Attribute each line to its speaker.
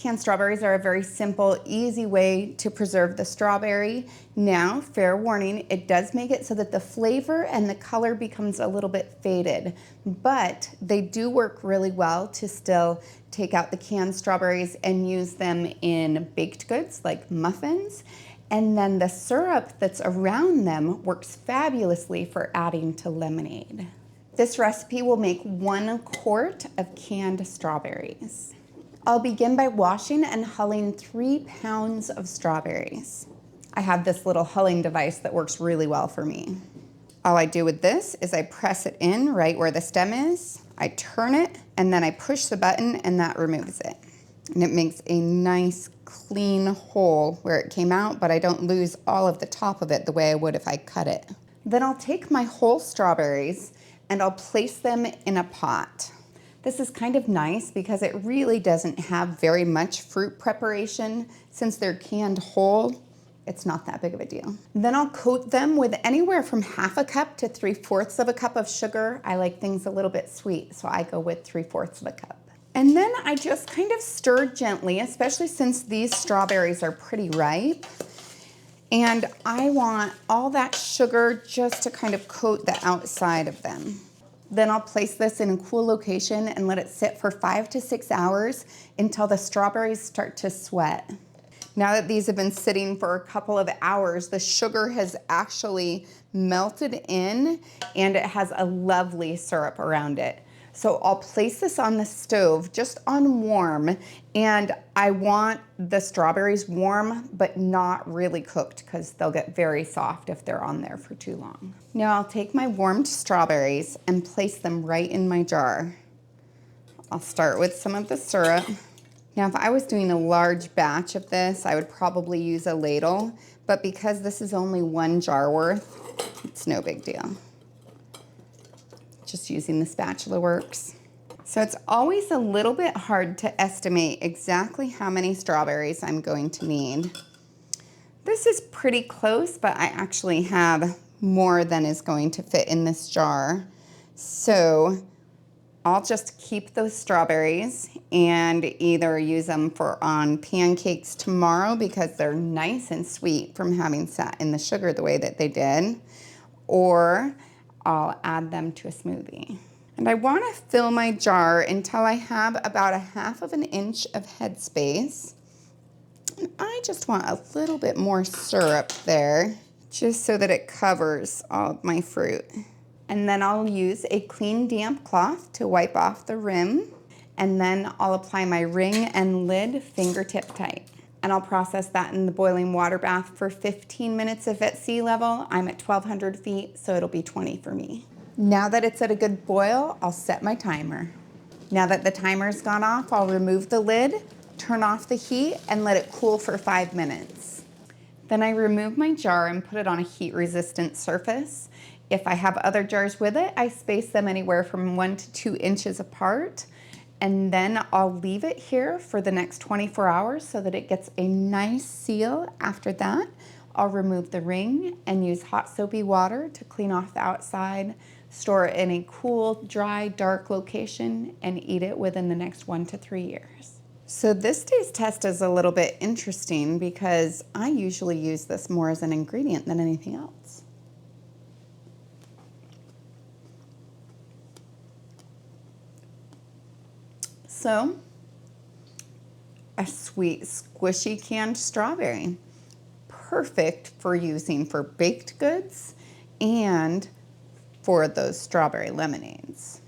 Speaker 1: Canned strawberries are a very simple, easy way to preserve the strawberry. Now, fair warning, it does make it so that the flavor and the color becomes a little bit faded, but they do work really well to still take out the canned strawberries and use them in baked goods like muffins. And then the syrup that's around them works fabulously for adding to lemonade. This recipe will make 1 quart of canned strawberries. I'll begin by washing and hulling 3 pounds of strawberries. I have this little hulling device that works really well for me. All I do with this is I press it in right where the stem is, I turn it, and then I push the button and that removes it. And it makes a nice clean hole where it came out, but I don't lose all of the top of it the way I would if I cut it. Then I'll take my whole strawberries and I'll place them in a pot. This is kind of nice because it really doesn't have very much fruit preparation. Since they're canned whole, it's not that big of a deal. Then I'll coat them with anywhere from 1/2 cup to 3/4 of a cup of sugar. I like things a little bit sweet, so I go with 3/4 of a cup. And then I just kind of stir gently, especially since these strawberries are pretty ripe. And I want all that sugar just to kind of coat the outside of them. Then I'll place this in a cool location and let it sit for 5 to 6 hours until the strawberries start to sweat. Now that these have been sitting for a couple of hours, the sugar has actually melted in and it has a lovely syrup around it. So I'll place this on the stove just on warm, and I want the strawberries warm but not really cooked because they'll get very soft if they're on there for too long. Now I'll take my warmed strawberries and place them right in my jar. I'll start with some of the syrup. Now if I was doing a large batch of this, I would probably use a ladle, but because this is only 1 jar worth, it's no big deal. Just using the spatula works. So it's always a little bit hard to estimate exactly how many strawberries I'm going to need. This is pretty close, but I actually have more than is going to fit in this jar. So I'll just keep those strawberries and either use them on pancakes tomorrow because they're nice and sweet from having sat in the sugar the way that they did, or I'll add them to a smoothie. And I want to fill my jar until I have about 1/2 inch of headspace. And I just want a little bit more syrup there, just so that it covers all of my fruit. And then I'll use a clean damp cloth to wipe off the rim. And then I'll apply my ring and lid fingertip tight. And I'll process that in the boiling water bath for 15 minutes if at sea level. I'm at 1,200 feet, so it'll be 20 for me. Now that it's at a good boil, I'll set my timer. Now that the timer's gone off, I'll remove the lid, turn off the heat, and let it cool for 5 minutes. Then I remove my jar and put it on a heat-resistant surface. If I have other jars with it, I space them anywhere from 1 to 2 inches apart. And then I'll leave it here for the next 24 hours so that it gets a nice seal. After that, I'll remove the ring and use hot soapy water to clean off the outside, store it in a cool, dry, dark location, and eat it within the next 1 to 3 years. So this taste test is a little bit interesting because I usually use this more as an ingredient than anything else. So, a sweet, squishy canned strawberry. Perfect for using for baked goods and for those strawberry lemonades.